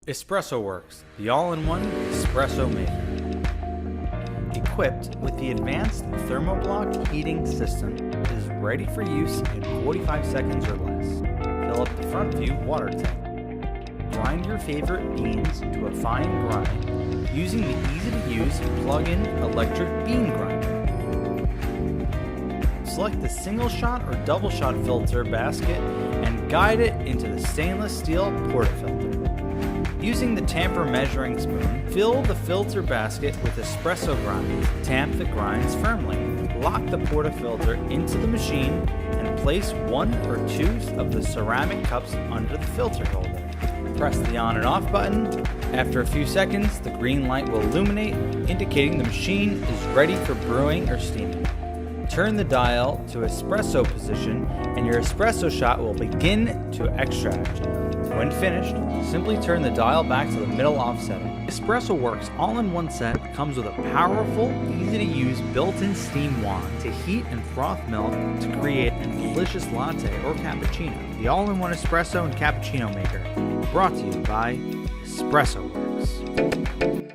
Espresso Works, the all-in-one espresso maker. Equipped with the advanced thermoblock heating system, it is ready for use in 45 seconds or less. Fill up the front view water tank. Grind your favorite beans to a fine grind using the easy-to-use plug-in electric bean grinder. Select the single shot or double shot filter basket and guide it into the stainless steel portafilter. Using the Tamper measuring spoon, fill the filter basket with espresso grinds. Tamp the grinds firmly. Lock the portafilter into the machine and place 1 or 2 of the ceramic cups under the filter holder. Press the on and off button. After a few seconds, the green light will illuminate, indicating the machine is ready for brewing or steaming. Turn the dial to espresso position and your espresso shot will begin to extract. When finished, simply turn the dial back to the middle offsetting. Espresso Works all-in-one set comes with a powerful, easy-to-use built-in steam wand to heat and froth milk to create a delicious latte or cappuccino. The all-in-one espresso and cappuccino maker, brought to you by Espresso Works.